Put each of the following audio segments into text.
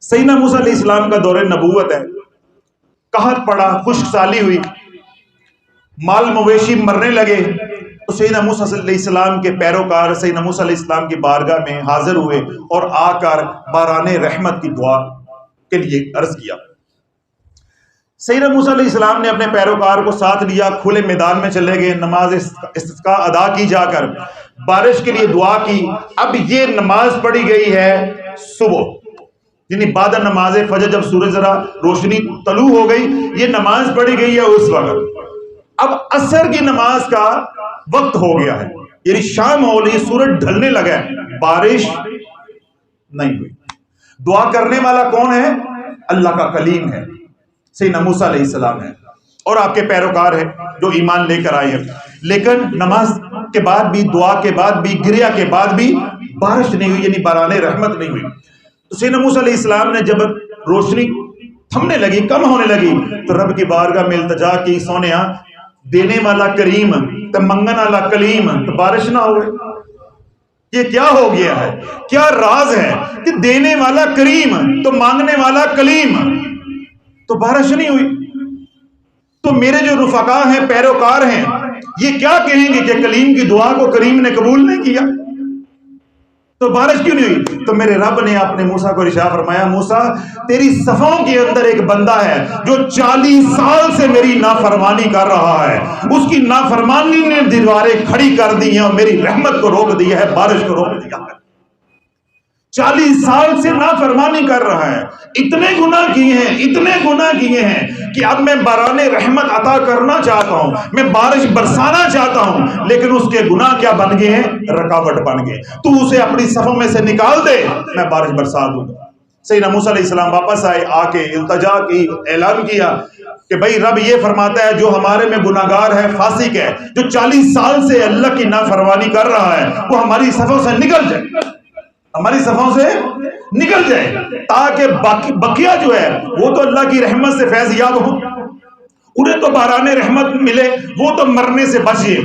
سیدنا موسیٰ علیہ السلام کا دور نبوت ہے، قحط پڑا، خشک سالی ہوئی، مال مویشی مرنے لگے، تو سیدنا موسیٰ علیہ السلام کے پیروکار سیدنا موسیٰ علیہ السلام کی بارگاہ میں حاضر ہوئے اور آ کر باران رحمت کی دعا کے لیے عرض کیا۔ سیدنا موسیٰ علیہ السلام نے اپنے پیروکار کو ساتھ لیا، کھلے میدان میں چلے گئے، نماز استسقاء ادا کی، جا کر بارش کے لیے دعا کی۔ اب یہ نماز پڑھی گئی ہے صبح، یعنی بعد نماز فجر، جب سورج ذرا روشنی طلوع ہو گئی، یہ نماز پڑھی گئی ہے اس وقت۔ اب عصر کی نماز کا وقت ہو گیا ہے، یعنی شام ہو رہی، سورج ڈھلنے لگا ہے، بارش نہیں ہوئی۔ دعا کرنے والا کون ہے؟ اللہ کا کلیم ہے، سیدنا موسیٰ علیہ السلام ہے، اور آپ کے پیروکار ہیں جو ایمان لے کر آئے ہیں۔ لیکن نماز کے بعد بھی، دعا کے بعد بھی، گریا کے بعد بھی بارش نہیں ہوئی، یعنی باران رحمت نہیں ہوئی۔ تو سیدنا موسیٰ علیہ السلام نے جب روشنی تھمنے لگی، کم ہونے لگی، تو رب کی بارگاہ میں التجا کی، سونیا دینے والا کریم تو منگن والا کلیم، تو بارش نہ ہوئے۔ یہ کیا ہو گیا ہے؟ کیا راز ہے کہ دینے والا کریم تو مانگنے والا کلیم، تو بارش نہیں ہوئی؟ تو میرے جو رفقا ہیں، پیروکار ہیں، یہ کیا کہیں گے کہ کلیم کی دعا کو کریم نے قبول نہیں کیا؟ تو بارش کیوں نہیں ہوئی؟ تو میرے رب نے اپنے موسیٰ کو ارشاد فرمایا، موسیٰ تیری صفوں کے اندر ایک بندہ ہے جو 40 سال سے میری نافرمانی کر رہا ہے، اس کی نافرمانی نے دیواریں کھڑی کر دی ہیں اور میری رحمت کو روک دیا ہے، بارش کو روک دیا ہے۔ 40 سال سے نافرمانی کر رہا ہے، اتنے گناہ کیے ہیں، اتنے گناہ کیے ہیں کہ اب میں باران رحمت عطا کرنا چاہتا ہوں، میں بارش برسانا چاہتا ہوں، لیکن اس کے گناہ کیا بن گئے ہیں؟ رکاوٹ بن گئے۔ تو اسے اپنی صفوں میں سے نکال دے، میں بارش برسا دوں گا۔ سیدنا موسیٰ علیہ السلام واپس آئے، آ کے التجا کی، اعلان کیا کہ بھائی رب یہ فرماتا ہے جو ہمارے میں گناہگار ہے، فاسق ہے، جو 40 سال سے اللہ کی نافرمانی کر رہا ہے، وہ ہماری صفوں سے نکل جائے، ہماری صفوں سے نکل جائے، تاکہ بقیہ جو ہے وہ تو اللہ کی رحمت سے فیض یاب ہو، انہیں تو باران رحمت ملے، وہ تو مرنے سے بچے۔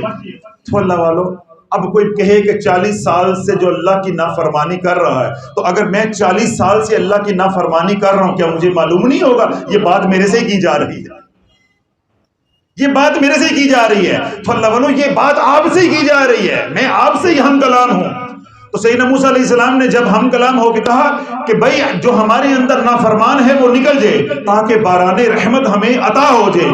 تو اللہ والو، اب کوئی کہے کہ 40 سال سے جو اللہ کی نافرمانی کر رہا ہے، تو اگر میں 40 سال سے اللہ کی نافرمانی کر رہا ہوں، کیا مجھے معلوم نہیں ہوگا؟ یہ بات میرے سے کی جا رہی ہے، یہ بات میرے سے کی جا رہی ہے۔ تو اللہ والو، یہ بات آپ سے کی جا رہی ہے، میں آپ سے ہی ہم کلام ہوں۔ تو سیدنا موسیٰ علیہ السلام نے جب ہم کلام ہو کے کہا کہ بھائی جو ہمارے اندر نافرمان ہے وہ نکل جائے تاکہ باران رحمت ہمیں عطا ہو جائے۔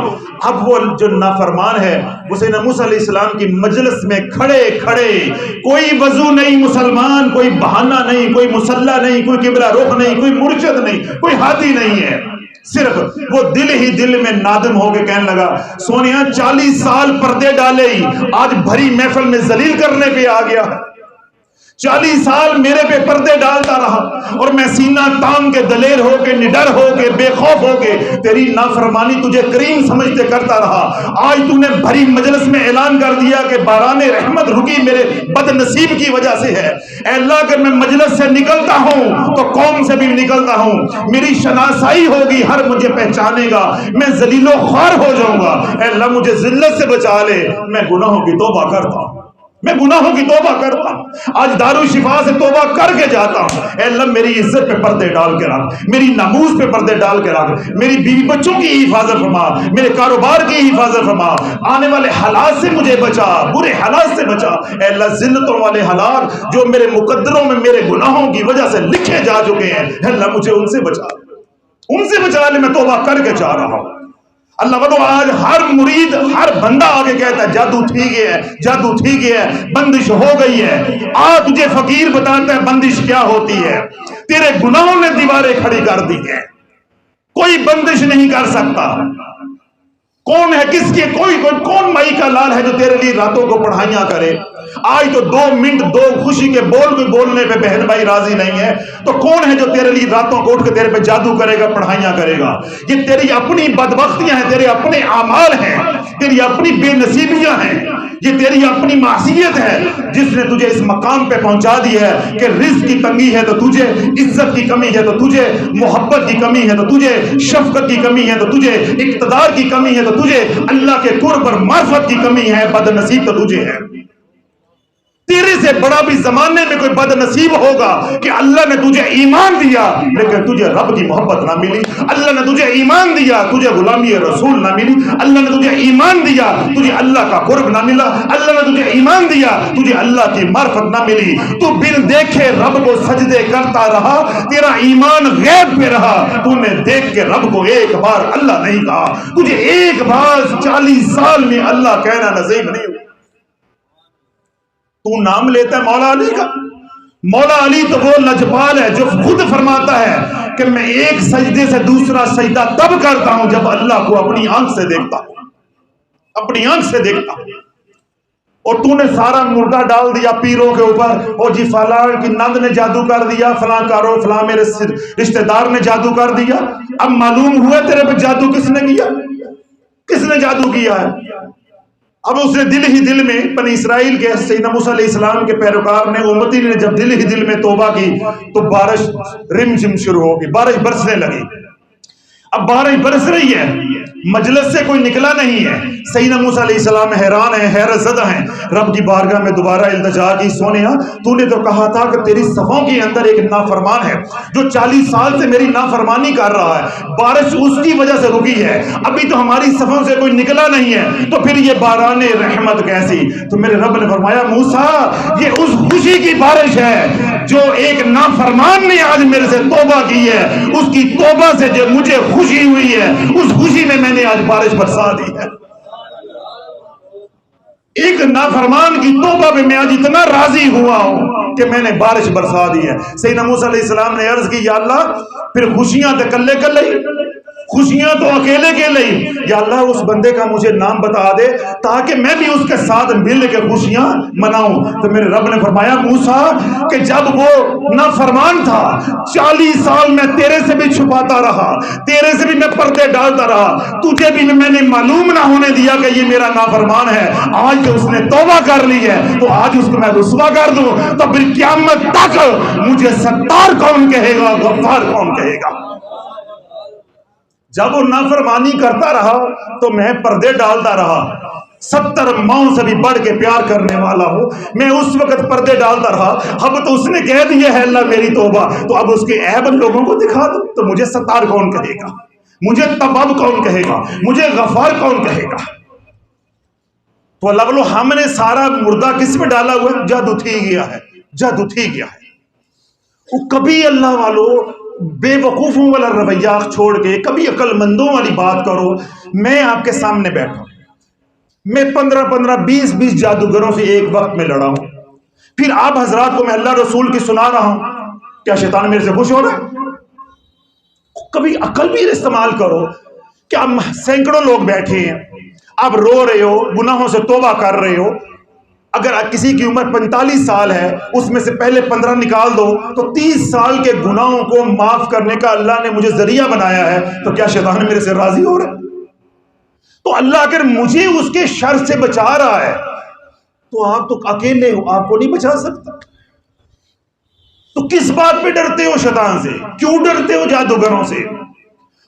اب وہ جو نافرمان ہے وہ سیدنا موسیٰ علیہ السلام کی مجلس میں کھڑے کھڑے، کوئی وضو نہیں مسلمان، کوئی بہانہ نہیں، کوئی مصلی نہیں، کوئی قبلہ رخ نہیں، کوئی مرشد نہیں، کوئی ہادی نہیں ہے، صرف وہ دل ہی دل میں نادم ہو کے کہنے لگا، سونیا 40 سال پردے ڈالے ہی آج بھری محفل میں ذلیل کرنے پہ آ گیا۔ 40 سال میرے پہ پردے ڈالتا رہا اور میں سینہ تان کے دلیر ہو کے، نڈر ہو کے، بے خوف ہو کے تیری نافرمانی تجھے کریم سمجھتے کرتا رہا۔ آج تو نے بھری مجلس میں اعلان کر دیا کہ باران رحمت رکی میرے بد نصیب کی وجہ سے ہے۔ اے اللہ، اگر میں مجلس سے نکلتا ہوں تو قوم سے بھی نکلتا ہوں، میری شناسائی ہوگی، ہر مجھے پہچانے گا، میں ذلیل و خوار ہو جاؤں گا۔ اے اللہ مجھے ذلت سے بچا لے، میں گناہوں کی توبہ کرتا ہوں، میں گناہوں کی توبہ کرتا ہوں، آج دارالشفا سے توبہ کر کے جاتا ہوں۔ اے اللہ میری عزت پہ پردے ڈال کے رکھ، میری ناموس پہ پردے ڈال کے رکھ، میری بیوی بچوں کی حفاظت فرما، میرے کاروبار کی حفاظت فرما، آنے والے حالات سے مجھے بچا، برے حالات سے بچا۔ اے اللہ ذلتوں والے حالات جو میرے مقدروں میں میرے گناہوں کی وجہ سے لکھے جا چکے ہیں، اے اللہ مجھے ان سے بچا، ان سے بچا لے، میں توبہ کر کے جا رہا ہوں۔ اللہ بتو، آج ہر مرید، ہر بندہ آگے کہتا ہے جادو ٹھیک ہے، جادو ٹھیک ہے، بندش ہو گئی ہے۔ تجھے فقیر بتاتا ہے بندش کیا ہوتی ہے، تیرے گناہوں نے دیواریں کھڑی کر دی ہیں، کوئی بندش نہیں کر سکتا۔ کون ہے کس کے کون مائی کا لال ہے جو تیرے لیے راتوں کو پڑھائیاں کرے؟ آج تو 2 منٹ 2 خوشی کے بول بھی بولنے پہ بہن بھائی راضی نہیں ہے، تو کون ہے جو تیرے لیے راتوں کو اٹھ کے تیرے پہ جادو کرے گا، پڑھائیاں کرے گا؟ یہ تیری اپنی بدبختیاں ہیں، تیرے اپنے اعمال ہیں، تیری اپنی بے نصیبیاں ہیں، یہ تیری اپنی معصیت ہے جس نے تجھے اس مقام پہ پہنچا دی ہے کہ رزق کی تنگی ہے تو تجھے عزت کی کمی ہے، تو تجھے محبت کی کمی ہے، تو تجھے شفقت کی کمی ہے، تو تجھے اقتدار کی کمی ہے، تو تجھے اللہ کے قرب اور معرفت کی کمی ہے، بد نصیب تو تجھے ہے۔ تیرے سے بڑا بھی زمانے میں کوئی بد نصیب ہوگا کہ اللہ نے تجھے ایمان دیا لیکن تجھے رب کی محبت نہ ملی، اللہ نے تجھے ایمان دیا تجھے غلامی رسول نہ ملی، اللہ نے تجھے ایمان دیا تجھے اللہ کا قرب نہ ملا، اللہ نے تجھے ایمان دیا تجھے اللہ کی معرفت نہ ملی، تو بن دیکھے رب کو سجدے کرتا رہا، تیرا ایمان غیب پہ رہا، تو نے دیکھ کے رب کو ایک بار اللہ نہیں کہا، تجھے ایک بار 40 سال میں اللہ کہنا نصیب نہیں ہوا۔ تو نام لیتا ہے مولا علی کا، مولا علی تو وہ لجپال ہے جو خود فرماتا ہے کہ میں ایک سجدے سے دوسرا سجدہ تب کرتا ہوں جب اللہ کو اپنی آنکھ سے دیکھتا ہوں، اپنی آنکھ سے دیکھتا ہوں۔ اور تو نے سارا مردہ ڈال دیا پیروں کے اوپر، اور جی فلاں کی نند نے جادو کر دیا، فلاں کارو فلاں میرے رشتہ دار نے جادو کر دیا۔ اب معلوم ہوا تیرے پہ جادو کس نے کیا، کس نے جادو کیا ہے؟ اب اس نے دل ہی دل میں بنی اسرائیل کے سیدنا موسیٰ علیہ السلام کے پیروکار نے امتی نے جب دل ہی دل میں توبہ کی تو بارش رم جم شروع ہوگی، بارش برسنے لگی۔ اب بارش برس رہی ہے، مجلس سے کوئی نکلا نہیں ہے، سیدنا موسیٰ علیہ السلام حیران ہیں، حیرت زدہ ہیں، رب کی بارگاہ میں دوبارہ التجا کی، سونیا تو نے تو کہا تھا کہ تیری صفوں کے اندر ایک نافرمان ہے جو 40 سال سے میری نافرمانی کر رہا ہے، بارش اس کی وجہ سے رکی ہے، ابھی تو ہماری صفوں سے کوئی نکلا نہیں ہے، تو پھر یہ باران رحمت کیسی؟ تو میرے رب نے فرمایا موسیٰ یہ اس خوشی کی بارش ہے جو ایک نافرمان نے آج میرے سے توبہ کی ہے، اس کی توبہ سے جو مجھے خوشی ہوئی ہے، اس خوشی میں نے آج بارش برسا دی ہے۔ ایک نافرمان کی توبہ پہ میں آج اتنا راضی ہوا ہوں کہ میں نے بارش برسا دی ہے۔ سیدنا موسیٰ علیہ السلام نے عرض کی یا اللہ پھر خوشیاں تو کلے کلے، خوشیاں تو اکیلے اکیلے ہی، یا اللہ اس بندے کا مجھے نام بتا دے تاکہ میں بھی اس کے ساتھ مل کے خوشیاں مناؤں۔ تو میرے رب نے فرمایا موسیٰ کہ جب وہ نافرمان تھا 40 سال میں تیرے سے بھی چھپاتا رہا، تیرے سے بھی میں پردے ڈالتا رہا، تجھے بھی میں نے معلوم نہ ہونے دیا کہ یہ میرا نافرمان ہے، آج جو اس نے توبہ کر لی ہے تو آج اس کو میں رسوا کر دوں، تو پھر قیامت تک مجھے ستار کون کہے گا، غفار کون کہے گا؟ جب وہ نافرمانی کرتا رہا تو میں پردے ڈالتا رہا، 70 ماؤں سے بھی بڑھ کے پیار کرنے والا ہوں، میں اس وقت پردے ڈالتا رہا۔ اب تو اس نے کہہ دیا ہے اللہ میری توبہ، تو اب اس کے عیب لوگوں کو دکھا دو تو مجھے ستار کون کہے گا، مجھے تواب کون کہے گا، مجھے غفار کون کہے گا؟ تو اللہ بولو ہم نے سارا مردہ کس میں ڈالا ہوا ہے؟ جادو تھی گیا ہے، جادو تھی گیا ہے۔ وہ کبھی اللہ والوں بے وقوفوں والا رویہ چھوڑ کے کبھی عقل مندوں والی بات کرو۔ میں آپ کے سامنے بیٹھا، میں 15 20 جادوگروں سے ایک وقت میں لڑا ہوں، پھر آپ حضرات کو میں اللہ رسول کی سنا رہا ہوں، کیا شیطان میرے سے خوش ہو رہا ہے؟ کبھی عقل بھی استعمال کرو کہ آپ سینکڑوں لوگ بیٹھے ہیں، آپ رو رہے ہو، گناہوں سے توبہ کر رہے ہو، اگر کسی کی عمر 45 سال ہے اس میں سے پہلے 15 نکال دو تو 30 سال کے گناہوں کو معاف کرنے کا اللہ نے مجھے ذریعہ بنایا ہے، تو کیا شیطان میرے سے راضی ہو رہا ہے؟ تو اللہ اگر مجھے اس کے شر سے بچا رہا ہے تو آپ تو اکیلے ہو، آپ کو نہیں بچا سکتا، تو کس بات پہ ڈرتے ہو شیطان سے؟ کیوں ڈرتے ہو جادوگروں سے؟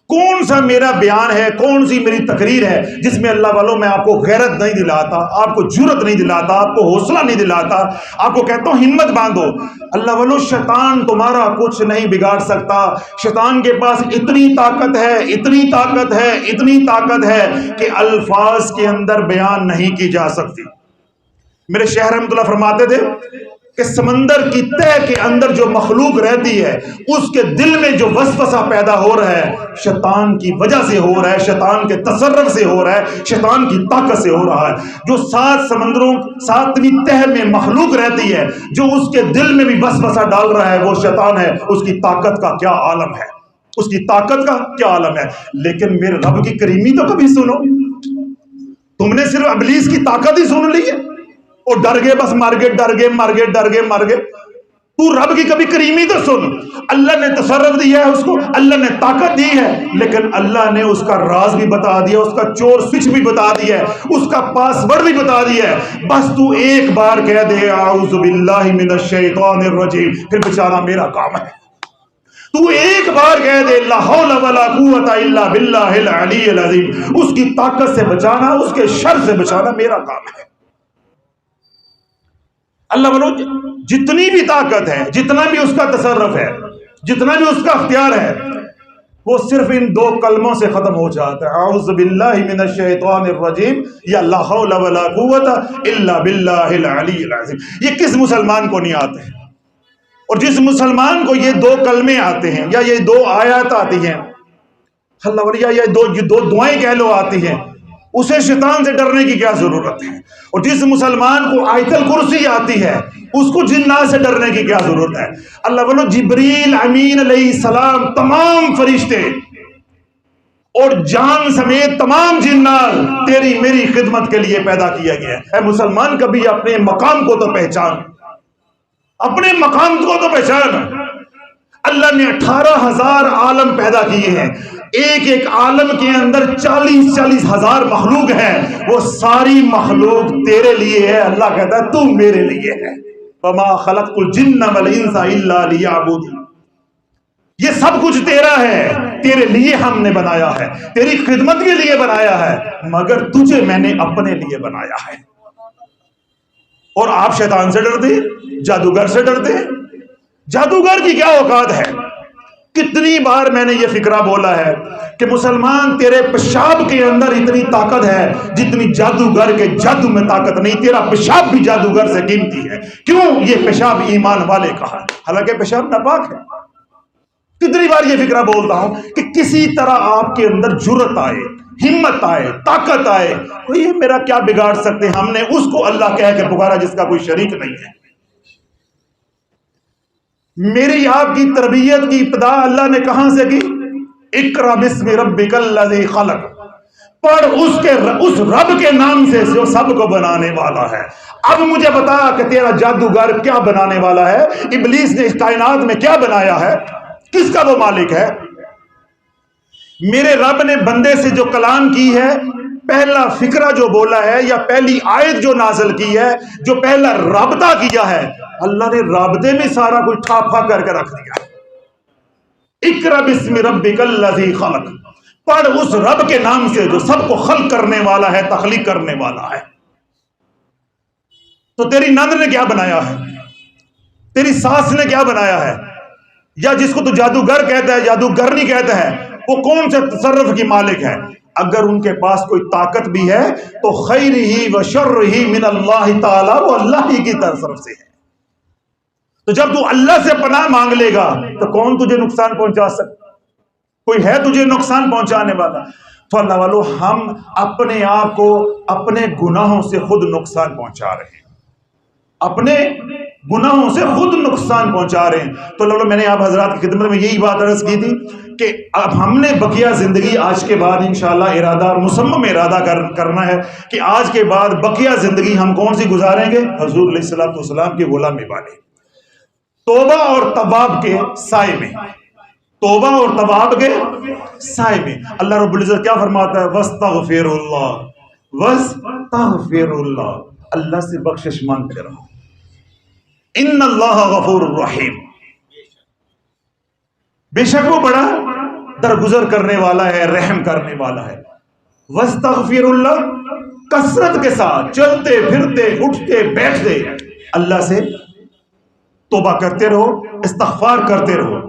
کون سا میرا بیان ہے، کون سی میری تقریر ہے جس میں اللہ والوں میں آپ کو غیرت نہیں دلاتا، آپ کو جرت نہیں دلاتا، آپ کو حوصلہ نہیں دلاتا، آپ کو کہتا ہوں ہمت باندھو؟ اللہ والوں شیطان تمہارا کچھ نہیں بگاڑ سکتا، شیطان کے پاس اتنی طاقت ہے، اتنی طاقت ہے، اتنی طاقت ہے کہ الفاظ کے اندر بیان نہیں کی جا سکتی۔ میرے شیخ رحمۃ اللہ فرماتے تھے کہ سمندر کی تہہ کے اندر جو مخلوق رہتی ہے اس کے دل میں جو وسوسہ پیدا ہو رہا ہے شیطان کی وجہ سے ہو رہا ہے، شیطان کے تصرف سے ہو رہا ہے، شیطان کی طاقت سے ہو رہا ہے۔ جو 7 سمندروں 7ویں تہہ میں مخلوق رہتی ہے جو اس کے دل میں بھی وسوسہ ڈال رہا ہے وہ شیطان ہے، اس کی طاقت کا کیا عالم ہے، اس کی طاقت کا کیا عالم ہے۔ لیکن میرے رب کی کریمی تو کبھی سنو، تم نے صرف ابلیس کی طاقت ہی سن لی ہے اور ڈر گئے، بس مر گئے، ڈر گئے، مر گئے، ڈر گئے، مر گئے۔ تو رب کی کبھی کریمی تو سن، اللہ نے تصرف دیا ہے اس کو، اللہ نے طاقت دی ہے، لیکن اللہ نے اس کا راز بھی بتا دیا، اس کا چور سوئچ بھی بتا دیا ہے، اس کا پاس ورڈ بھی بتا دیا ہے۔ بس تو ایک بار کہہ دے اعوذ باللہ من الشیطان الرجیم، پھر بچانا میرا کام ہے۔ تو ایک بار کہہ دے لا حول ولا قوت الا باللہ العلی العظیم، اس کی طاقت سے بچانا، اس کے شر سے بچانا میرا کام ہے۔ اللہ بولو جتنی بھی طاقت ہے، جتنا بھی اس کا تصرف ہے، جتنا بھی اس کا اختیار ہے، وہ صرف ان دو کلموں سے ختم ہو جاتا ہے، اعوذ باللہ من الشیطان الرجیم یا لا حول ولا قوت الا باللہ العلی العظیم۔ یہ کس مسلمان کو نہیں آتے؟ اور جس مسلمان کو یہ دو کلمے آتے ہیں یا یہ دو آیات آتی ہیں، اللہ ولی یہ دو دعائیں کہہ لو آتی ہیں، اسے شیطان سے ڈرنے کی کیا ضرورت ہے؟ اور جس مسلمان کو آیت الکرسی آتی ہے، اس کو جنات سے ڈرنے کی کیا ضرورت ہے؟ اللہ بولو جبریل امین علیہ السلام، تمام فرشتے اور جان سمیت تمام جنات تیری میری خدمت کے لیے پیدا کیا گیا ہے۔ اے مسلمان، کبھی اپنے مقام کو تو پہچان، اپنے مقام کو تو پہچان۔ اللہ نے 18,000 عالم پیدا کیے ہیں، ایک ایک عالم کے اندر 40 ہزار مخلوق ہے، وہ ساری مخلوق تیرے لیے ہے۔ اللہ کہتا ہے تو میرے لیے ہے۔ وَمَا خَلَقْتُ الْجِنَّ وَالْإِنسَ إِلَّا لِيَعْبُدُونِ، یہ سب کچھ تیرا ہے، تیرے لیے ہم نے بنایا ہے، تیری خدمت کے لیے بنایا ہے، مگر تجھے میں نے اپنے لیے بنایا ہے۔ اور آپ شیطان سے ڈرتے، جادوگر سے ڈرتے؟ جادوگر کی کیا اوقات ہے؟ کتنی بار میں نے یہ فکرہ بولا ہے کہ مسلمان تیرے پیشاب کے اندر اتنی طاقت ہے جتنی جادوگر کے جادو میں طاقت نہیں۔ تیرا پیشاب بھی جادوگر سے قیمتی ہے۔ کیوں؟ یہ پیشاب ایمان والے کا ہے، حالانکہ پیشاب ناپاک ہے۔ کتنی بار یہ فکرہ بولتا ہوں کہ کسی طرح آپ کے اندر جرت آئے، ہمت آئے، طاقت آئے، تو یہ میرا کیا بگاڑ سکتے؟ ہم نے اس کو اللہ کہہ کے پکارا جس کا کوئی شریک نہیں ہے۔ میری آپ کی تربیت کی ابتدا اللہ نے کہاں سے کی؟ اقرأ بسم ربک الذی خلق، پڑھ اس رب کے نام سے جو سب کو بنانے والا ہے۔ اب مجھے بتا کہ تیرا جادوگر کیا بنانے والا ہے؟ ابلیس نے اس کائنات میں کیا بنایا ہے؟ کس کا وہ مالک ہے؟ میرے رب نے بندے سے جو کلام کی ہے، پہلا فکرہ جو بولا ہے یا پہلی آیت جو نازل کی ہے، جو پہلا رابطہ کیا ہے، اللہ نے رابطے میں سارا کچھ ٹھاپا کر کے رکھ دیا۔ اقرأ بسم ربک الذی خلق، پڑھ اس رب کے نام سے جو سب کو خلق کرنے والا ہے، تخلیق کرنے والا ہے۔ تو تیری نند نے کیا بنایا ہے؟ تیری ساس نے کیا بنایا ہے؟ یا جس کو تو جادوگر کہتا ہے، جادوگر نہیں کہتا ہے، وہ کون سے تصرف کی مالک ہے؟ اگر ان کے پاس کوئی طاقت بھی ہے تو خیر ہی و شر ہی من اللہ تعالی، وہ اللہ ہی کی طرف سے ہے۔ تو جب تو اللہ سے پناہ مانگ لے گا تو کون تجھے نقصان پہنچا سکتا؟ کوئی ہے تجھے نقصان پہنچانے والا؟ تو اللہ والو، ہم اپنے آپ کو اپنے گناہوں سے خود نقصان پہنچا رہے ہیں، اپنے گناہوں سے خود نقصان پہنچا رہے ہیں۔ تو اللہ، میں نے آپ حضرات کی خدمت میں یہی بات عرض کی تھی کہ اب ہم نے بقیہ زندگی آج کے بعد انشاءاللہ ارادہ مصمم ارادہ کرنا ہے کہ آج کے بعد بقیہ زندگی ہم کون سی گزاریں گے؟ حضور علیہ السلام کی غلامی والی، توبہ اور تواب کے سائے میں، توبہ اور تواب کے سائے میں۔ اللہ رب العزت کیا فرماتا ہے؟ وَاسْتَغْفِرُ اللَّهَ وَاسْتَغْفِرُ اللَّهَ، اللہ سے بخشش مانگتے رہو، ان اللہ غفور الرحیم، بے شک وہ بڑا درگزر کرنے والا ہے، رحم کرنے والا ہے۔ وَاسْتَغْفِرُ اللَّهَ، کثرت کے ساتھ چلتے پھرتے اٹھتے بیٹھتے اللہ سے توبہ کرتے رہو، استغفار کرتے رہو۔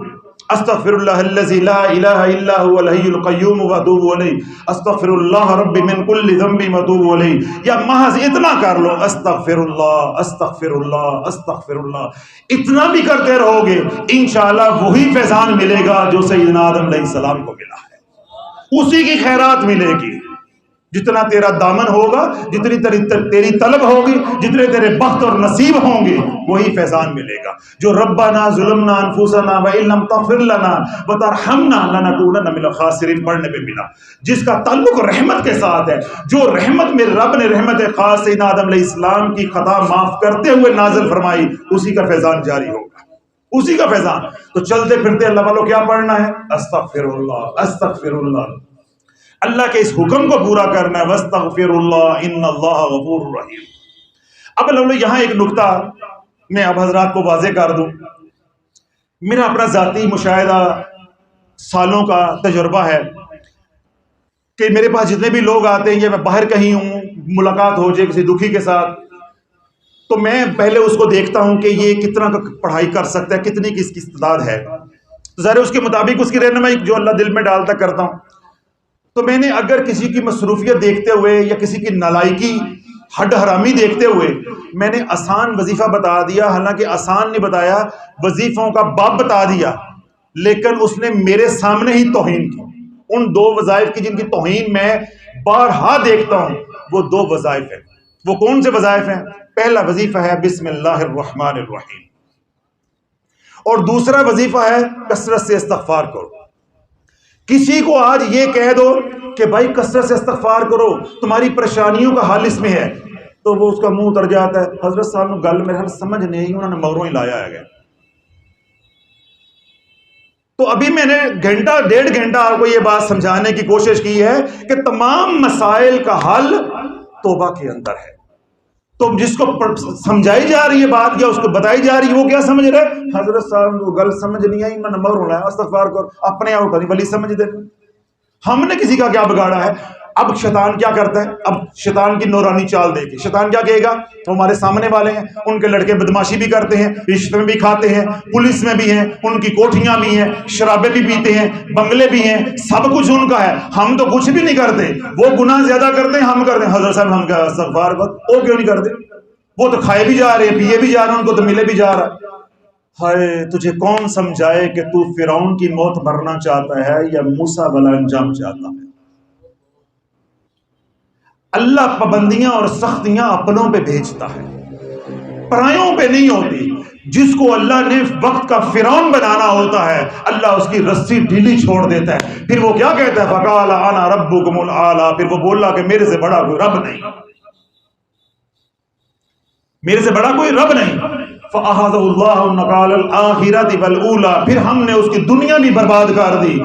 استغفر اللہ الذی لا الہ الا هو الحی القیوم واتوب الیہ، استغفر اللہ رب من کل ذنب واتوب الیہ، یا محض اتنا کر لو، استغفر اللہ استغفر اللہ استغفر اللہ۔ اتنا بھی کرتے رہو گے انشاءاللہ وہی فیضان ملے گا جو سیدنا آدم علیہ السلام کو ملا ہے، اسی کی خیرات ملے گی۔ جتنا تیرا دامن ہوگا، جتنی تیری طلب ہوگی، جتنے تیرے بخت اور نصیب ہوں گے، وہی فیضان ملے گا جو ربنا ظلمنا انفسنا وان لم تغفر لنا وترحمنا لنکونن من الخاسرین پڑھنے پہ ملا، جس کا تعلق رحمت کے ساتھ ہے، جو رحمت میں رب نے رحمت خاص سیدنا آدم علیہ السلام کی خطا معاف کرتے ہوئے نازل فرمائی، اسی کا فیضان جاری ہوگا، اسی کا فیضان۔ تو چلتے پھرتے اللہ والوں کیا پڑھنا ہے؟ استغفر اللہ استغفر اللہ، اللہ کے اس حکم کو پورا کرنا ہے، وَاسْتَغْفِرُ اللَّهَ إِنَّ اللَّهَ غَفُورٌ رَحِيمٌ۔ اب اللہ یہاں ایک نکتہ میں اب حضرات کو واضح کر دوں، میرا اپنا ذاتی مشاہدہ سالوں کا تجربہ ہے کہ میرے پاس جتنے بھی لوگ آتے ہیں، یا میں باہر کہیں ہوں، ملاقات ہو جائے کسی دکھی کے ساتھ، تو میں پہلے اس کو دیکھتا ہوں کہ یہ کتنا پڑھائی کر سکتا ہے، کتنی کی اس کی استعداد ہے، تو ظاہر اس کے مطابق اس کی رہنمائی جو اللہ دل میں ڈالتا کرتا ہوں۔ تو میں نے اگر کسی کی مصروفیت دیکھتے ہوئے یا کسی کی نالائکی ہڈ حرامی دیکھتے ہوئے میں نے آسان وظیفہ بتا دیا، حالانکہ آسان نہیں بتایا، وظیفوں کا باب بتا دیا، لیکن اس نے میرے سامنے ہی توہین کی۔ ان دو وظائف کی جن کی توہین میں بارہا دیکھتا ہوں، وہ دو وظائف ہیں۔ وہ کون سے وظائف ہیں؟ پہلا وظیفہ ہے بسم اللہ الرحمن الرحیم، اور دوسرا وظیفہ ہے کثرت سے استغفار کرو۔ کسی کو آج یہ کہہ دو کہ بھائی کثرت سے استغفار کرو، تمہاری پریشانیوں کا حل اس میں ہے، تو وہ اس کا منہ اتر جاتا ہے، حضرت صاحب نے گل میرے سمجھ نہیں، انہوں نے مغروں ہی لایا ہے۔ تو ابھی میں نے گھنٹہ ڈیڑھ گھنٹہ آپ کو یہ بات سمجھانے کی کوشش کی ہے کہ تمام مسائل کا حل توبہ کے اندر ہے۔ تو جس کو سمجھائی جا رہی ہے بات یا اس کو بتائی جا رہی ہے، وہ کیا سمجھ رہے؟ حضرت صاحب کو گل سمجھ نہیں آئی، میں نمبر ہونا ہے استغفار کر، اپنے آپ کو بلی سمجھ دے۔ ہم نے کسی کا کیا بگاڑا ہے؟ اب شیطان کیا کرتا ہے؟ اب شیطان کی نورانی چال دے کے شیطان کیا کہے گا؟ وہ ہمارے سامنے والے ہیں، ان کے لڑکے بدماشی بھی کرتے ہیں، رشوت میں بھی کھاتے ہیں، پولیس میں بھی ہیں، ان کی کوٹھیاں بھی ہیں، شرابیں بھی پیتے ہیں، بنگلے بھی ہیں، سب کچھ ان کا ہے، ہم تو کچھ بھی نہیں کرتے، وہ گناہ زیادہ کرتے ہیں، ہم کرتے ہیں۔ حضرت صاحب ہم کیا استغفار کر، وہ کیوں نہیں کرتے؟ وہ تو کھائے بھی جا رہے ہیں، پیے بھی جا رہے ہیں، ان کو تو ملے بھی جا رہا ہے۔ ہائے تجھے کون سمجھائے کہ تو فرعون کی موت مرنا چاہتا ہے یا موسیٰ والا انجام چاہتا ہے؟ اللہ پابندیاں اور سختیاں اپنوں پہ بھیجتا ہے، پرایوں پہ نہیں ہوتی۔ جس کو اللہ نے وقت کا فرعون بنانا ہوتا ہے، اللہ اس کی رسی ڈھیلی چھوڑ دیتا ہے۔ پھر وہ کیا کہتا ہے؟ فقال انا ربکم الاعلی، پھر وہ بولا کہ میرے سے بڑا کوئی رب نہیں، میرے سے بڑا کوئی رب نہیں۔ فَأَخَذَهُ اللَّهُ نَكَالَ الْآخِرَةِ وَالْأُولَى، پھر ہم نے اس کی دنیا بھی برباد کر دی،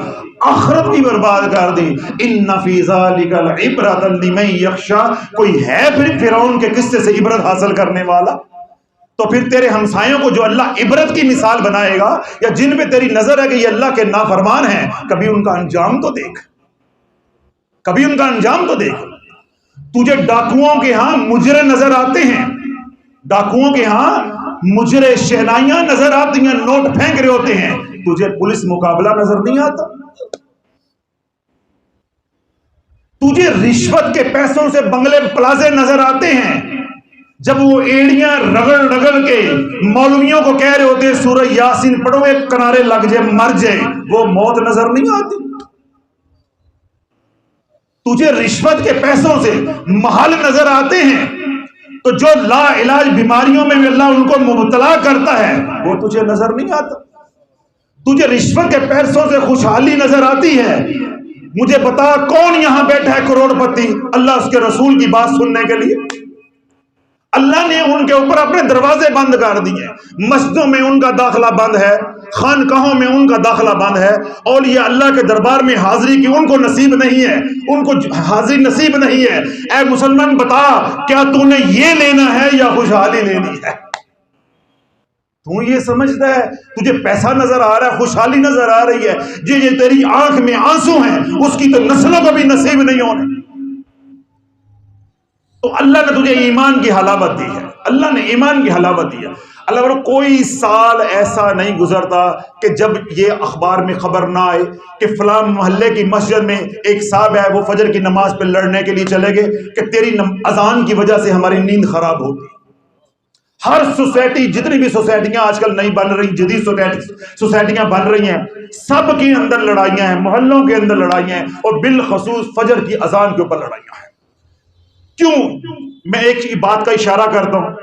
آخرت بھی برباد کر دی۔ إِنَّ فِي ذَلِكَ لَعِبْرَةً لِمَن يَخْشَىٰ، کوئی ہے پھر فرعون کے قصے سے عبرت حاصل کرنے والا؟ تو پھر تیرے ہمسایوں کو جو اللہ عبرت کی مثال بنائے گا، یا جن پہ تیری نظر ہے کہ یہ اللہ کے نافرمان ہیں، کبھی ان کا انجام تو دیکھ، کبھی ان کا انجام تو دیکھ۔ تجھے ڈاکوؤں کے ہاں مجرے نظر آتے ہیں، ڈاکوؤں کے ہاں مجرے شہنائیاں نظر آتی ہیں، نوٹ پھینک رہے ہوتے ہیں، تجھے پولیس مقابلہ نظر نہیں آتا؟ تجھے رشوت کے پیسوں سے بنگلے پلازے نظر آتے ہیں، جب وہ ایڑیاں رگڑ رگڑ کے مولویوں کو کہہ رہے ہوتے ہیں سورہ یاسین پڑھو ایک کنارے لگ جائے مر جائے، وہ موت نظر نہیں آتی؟ تجھے رشوت کے پیسوں سے محل نظر آتے ہیں، تو جو لا علاج بیماریوں میں بھی اللہ ان کو مبتلا کرتا ہے، وہ تجھے نظر نہیں آتا؟ تجھے رشوت کے پیسوں سے خوشحالی نظر آتی ہے؟ مجھے بتا کون یہاں بیٹھا ہے کروڑ پتی اللہ اس کے رسول کی بات سننے کے لیے؟ اللہ نے ان کے اوپر اپنے دروازے بند کر دیے، مسجدوں میں ان کا داخلہ بند ہے، خانقاہوں میں ان کا داخلہ بند ہے، اولیاء اللہ کے دربار میں حاضری کی ان کو نصیب نہیں ہے، ان کو حاضری نصیب نہیں ہے۔ اے مسلمان بتا، کیا تو نے یہ لینا ہے یا خوشحالی لینی ہے؟ تو یہ سمجھتا ہے تجھے پیسہ نظر آ رہا ہے، خوشحالی نظر آ رہی ہے، جی تیری آنکھ میں آنسو ہیں، اس کی تو نسلوں کو بھی نصیب نہیں ہونے۔ تو اللہ نے تجھے ایمان کی حلاوت دی ہے، اللہ نے ایمان کی حلاوت دی ہے۔ اللہ بڑا کوئی سال ایسا نہیں گزرتا کہ جب یہ اخبار میں خبر نہ آئے کہ فلاں محلے کی مسجد میں ایک صاحب ہے، وہ فجر کی نماز پہ لڑنے کے لیے چلے گئے کہ تیری اذان کی وجہ سے ہماری نیند خراب ہوگی۔ ہر سوسائٹی، جتنی بھی سوسائٹیاں آج کل نہیں بن رہی، جدید سوسائٹیاں بن رہی ہیں، سب کے اندر لڑائیاں ہیں، محلوں کے اندر لڑائیاں ہیں، اور بالخصوص فجر کی اذان کے اوپر لڑائیاں ہیں۔ کیوں؟ میں ایک بات کا اشارہ کرتا ہوں،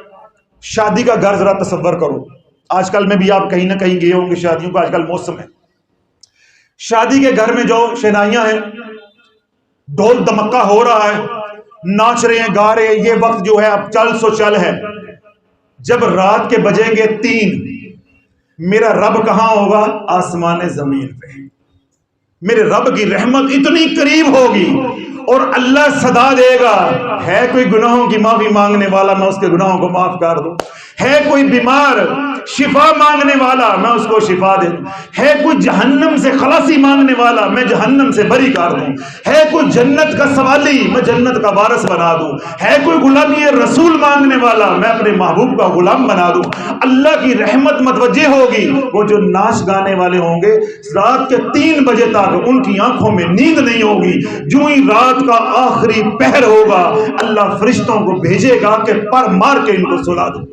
شادی کا گھر ذرا تصور کرو۔ آج کل میں بھی آپ کہیں نہ کہیں گئے ہوں گے، شادیوں کا آج کل موسم ہے۔ شادی کے گھر میں جو شہنائیاں ہیں، ڈھول دمکا ہو رہا ہے، ناچ رہے ہیں، گا رہے ہیں، یہ وقت جو ہے اب چل سو چل ہے۔ جب رات کے بجیں گے 3، میرا رب کہاں ہوگا؟ آسمان زمین پہ۔ میرے رب کی رحمت اتنی قریب ہوگی اور اللہ صدا دے گا، ہے کوئی گناہوں کی معافی مانگنے والا، میں اس کے گناہوں کو معاف کر دوں۔ ہے کوئی بیمار شفا مانگنے والا، میں اس کو شفا دے دوں۔ ہے کوئی جہنم سے خلاصی مانگنے والا، میں جہنم سے بری کر دوں۔ ہے کوئی جنت کا سوالی، میں جنت کا وارث بنا دوں۔ ہے کوئی غلامی رسول مانگنے والا، میں اپنے محبوب کا غلام بنا دوں۔ اللہ کی رحمت متوجہ ہوگی۔ وہ جو ناچ گانے والے ہوں گے رات کے 3 بجے تک ان کی آنکھوں میں نیند نہیں ہوگی، جو ہی رات کا آخری پہر ہوگا اللہ فرشتوں کو بھیجے گا کہ پر مار کے ان کو سلا دو،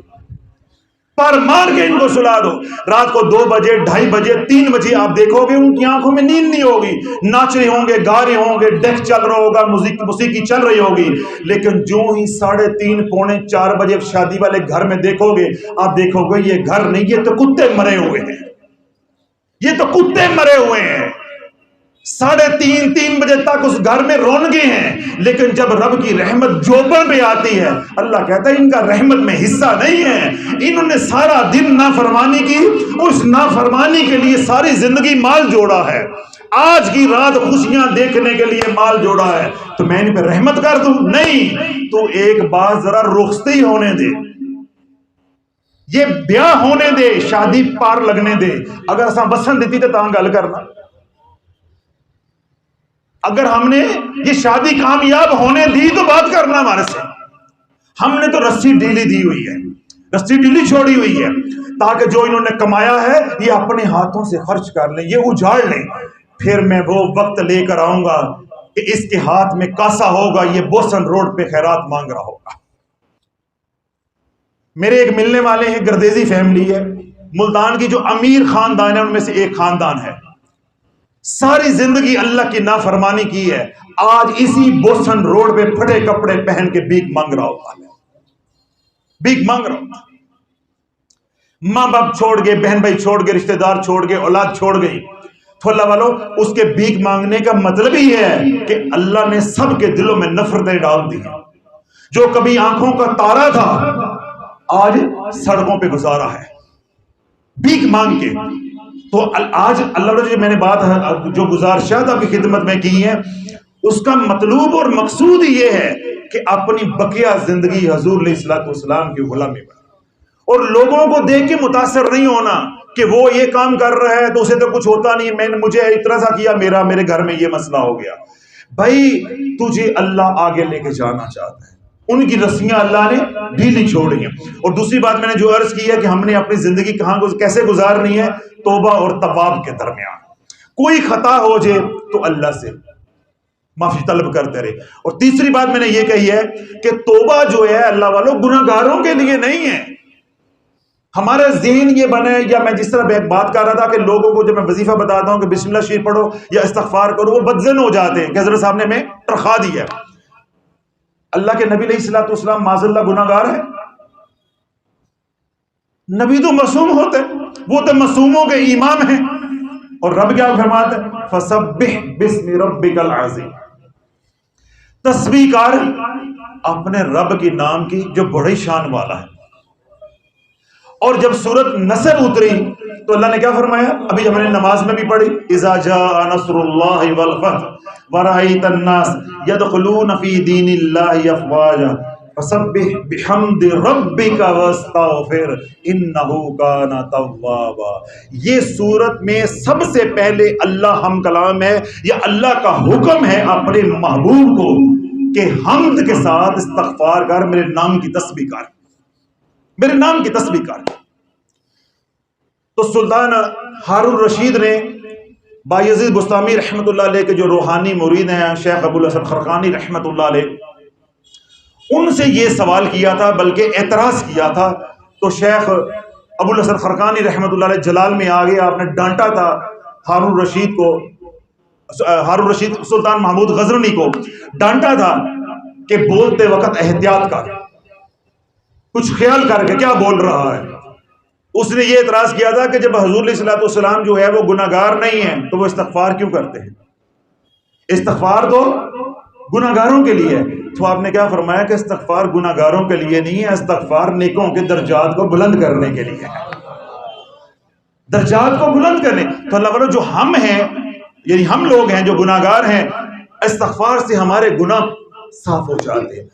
پر مار کے ان کو سلا دو۔ رات کو 2 بجے 2:30 بجے 3 بجے آپ دیکھو گے ان کی آنکھوں میں نیند نہیں ہوگی، ناچ رہے ہوں گے، گا رہے ہوں گے، ڈیک چل رہا ہوگا، موسیقی چل رہی ہوگی، لیکن جو ہی 3:30 پونے 4 بجے شادی والے گھر میں دیکھو گے آپ دیکھو گے یہ گھر نہیں، یہ تو کتے مرے ہوئے ہیں، یہ تو کتے مرے ہوئے ہیں۔ 3:30 بجے تک اس گھر میں رونقیں ہیں، لیکن جب رب کی رحمت جوبن پہ آتی ہے اللہ کہتا ہے ان کا رحمت میں حصہ نہیں ہے، انہوں نے سارا دن نافرمانی کی، اس نافرمانی کے لیے ساری زندگی مال جوڑا ہے، آج کی رات خوشیاں دیکھنے کے لیے مال جوڑا ہے، تو میں ان پہ رحمت کر دوں؟ نہیں، تو ایک بار ذرا رخصتی ہونے دے، یہ بیاہ ہونے دے، شادی پار لگنے دے۔ اگر اساں وسن دیتی تو تاں گل کرنا، اگر ہم نے یہ شادی کامیاب ہونے دی تو بات کرنا ہمارے سے۔ ہم نے تو رسی ڈھیلی دی ہوئی ہے، رسی ڈھیلی چھوڑی ہوئی ہے تاکہ جو انہوں نے کمایا ہے یہ اپنے ہاتھوں سے خرچ کر لیں، یہ اجاڑ لیں، پھر میں وہ وقت لے کر آؤں گا کہ اس کے ہاتھ میں کاسا ہوگا، یہ بوسن روڈ پہ خیرات مانگ رہا ہوگا۔ میرے ایک ملنے والے ہیں، گردیزی فیملی ہے، ملتان کی جو امیر خاندان ہے ان میں سے ایک خاندان ہے، ساری زندگی اللہ کی نافرمانی کی ہے، آج اسی بوسن روڈ پہ پھٹے کپڑے پہن کے بھیک مانگ رہا ہوتا ہے، بھیک مانگ رہا ہوتا ہے۔ ماں باپ چھوڑ گئے، بہن بھائی چھوڑ گئے، رشتہ دار چھوڑ گئے، اولاد چھوڑ گئی، تو اللہ والو اس کے بھیک مانگنے کا مطلب ہی ہے کہ اللہ نے سب کے دلوں میں نفرتیں ڈال دی، جو کبھی آنکھوں کا تارا تھا آج سڑکوں پہ گزارا ہے بھیک مانگ کے۔ تو آج اللہ جو میں نے بات جو گزارشات آپ کی خدمت میں کی ہے اس کا مطلوب اور مقصود یہ ہے کہ اپنی بقیہ زندگی حضور علیہ الصلوۃ والسلام کی غلامی بنے، اور لوگوں کو دیکھ کے متاثر نہیں ہونا کہ وہ یہ کام کر رہا ہے تو اسے تو کچھ ہوتا نہیں، میں نے مجھے اتنا سا کیا میرے گھر میں یہ مسئلہ ہو گیا۔ بھائی تجھے اللہ آگے لے کے جانا چاہتا ہے، ان کی رسیاں اللہ نے ڈھیلی چھوڑی ہیں۔ اور دوسری بات میں نے جو عرض کی ہے کہ ہم نے اپنی زندگی کیسے گزارنی ہے، توبہ اور تواب کے درمیان، کوئی خطا ہو جائے تو اللہ سے معافی طلب کرتے رہے۔ اور تیسری بات میں نے یہ کہی ہے کہ توبہ جو ہے اللہ والوں گناہگاروں کے لیے نہیں ہے۔ ہمارا ذہن یہ بنا ہے، یا میں جس طرح بات کر رہا تھا کہ لوگوں کو جب میں وظیفہ بتاتا ہوں کہ بسم اللہ شریف پڑھو یا استغفار کرو وہ بدذن ہو جاتے ہیں کہ حضرت صاحب نے ہمیں ترخا دی ہے۔ اللہ کے نبی علیہ الصلوۃ والسلام معاذ اللہ گناہگار ہے؟ نبی تو معصوم ہوتے، وہ تو معصوموں کے امام ہیں، اور رب کیا فرماتا ہے؟ فسبح باسم ربک العظیم، تسبیح کر اپنے رب کے نام کی جو بڑی شان والا ہے۔ اور جب سورت نصر اتری تو اللہ نے کیا فرمایا؟ ابھی ہم نے نماز میں بھی پڑھی، اذا جاء نصر اللہ والفتح ورأیت الناس یدخلون فی دین اللہ افواجا فسبح بحمد ربک واستغفر انہ کان توابا۔ یہ سورت میں سب سے پہلے اللہ ہم کلام ہے، یا اللہ کا حکم ہے اپنے محبوب کو کہ حمد کے ساتھ استغفار کر، میرے نام کی تسبیح کر، میرے نام کی تسبیح کر۔ تو سلطان ہارون رشید نے بایزید بستامی رحمت اللہ علیہ کے جو روحانی مرید ہیں شیخ ابو الحسن خرقانی رحمت اللہ علیہ، ان سے یہ سوال کیا تھا، بلکہ اعتراض کیا تھا، تو شیخ ابو الحسن خرقانی رحمت اللہ علیہ جلال میں آگے آپ نے ڈانٹا تھا ہارون رشید کو، ہارون رشید سلطان محمود غزنوی کو ڈانٹا تھا کہ بولتے وقت احتیاط کر، کچھ خیال کر کے کیا بول رہا ہے۔ اس نے یہ اعتراض کیا تھا کہ جب حضور علیہ الصلوۃ والسلام جو ہے وہ گناہگار نہیں ہیں تو وہ استغفار کیوں کرتے ہیں؟ استغفار تو گناہگاروں کے لیے ہے۔ تو آپ نے کیا فرمایا کہ استغفار گناہگاروں کے لیے نہیں ہے، استغفار نیکوں کے درجات کو بلند کرنے کے لیے ہے، درجات کو بلند کرنے۔ تو اللہ والوں جو ہم ہیں، یعنی ہم لوگ ہیں جو گناہگار ہیں، استغفار سے ہمارے گناہ صاف ہو جاتے ہیں،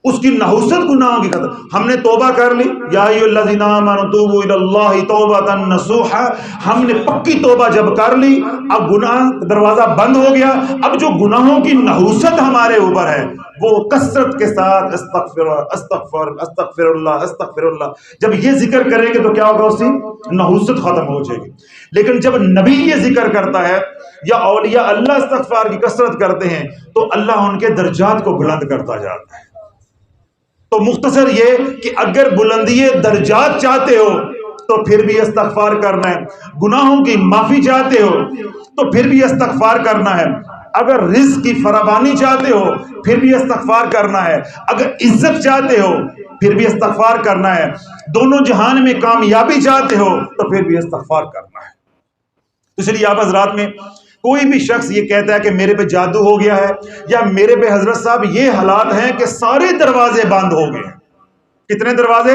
اس کی نحوست گناہوں کی قدر. ہم نے توبہ کر لی، یا ایھا الذین آمنوا توبوا الی اللہ توبۃ نصوحا، ہم نے پکی توبہ جب کر لی، اب گناہ دروازہ بند ہو گیا. اب جو گناہوں کی نحوست ہمارے اوپر ہے وہ کثرت کے ساتھ استغفر استغفر استغفر اللہ استغفر اللہ، جب یہ ذکر کریں گے تو کیا ہوگا، اس کی نحوست ختم ہو جائے گی. لیکن جب نبی یہ ذکر کرتا ہے یا اولیاء اللہ استغفار کی کثرت کرتے ہیں تو اللہ ان کے درجات کو بلند کرتا جاتا ہے. تو مختصر یہ کہ اگر بلندی درجات چاہتے ہو تو پھر بھی استغفار کرنا ہے، گناہوں کی معافی چاہتے ہو تو پھر بھی استغفار کرنا ہے، اگر رزق کی فراوانی چاہتے ہو پھر بھی استغفار کرنا ہے، اگر عزت چاہتے ہو پھر بھی استغفار کرنا ہے، دونوں جہان میں کامیابی چاہتے ہو تو پھر بھی استغفار کرنا ہے. اس لیے آپ حضرات میں کوئی بھی شخص یہ کہتا ہے کہ میرے پہ جادو ہو گیا ہے یا میرے پہ حضرت صاحب یہ حالات ہیں کہ سارے دروازے بند ہو گئے، کتنے دروازے؟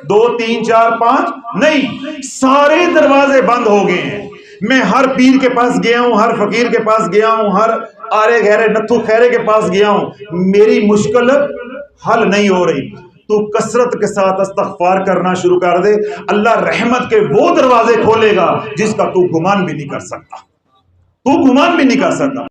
2 3 4 5 نہیں، سارے دروازے بند ہو گئے ہیں. میں ہر پیر کے پاس گیا ہوں، ہر فقیر کے پاس گیا ہوں، ہر آرے گہرے نتھو خیرے کے پاس گیا ہوں، میری مشکل حل نہیں ہو رہی. تو کثرت کے ساتھ استغفار کرنا شروع کر دے، اللہ رحمت کے وہ دروازے کھولے گا جس کا تو گمان بھی نہیں کر سکتا، تو گمان بھی نہیں کر سکتا.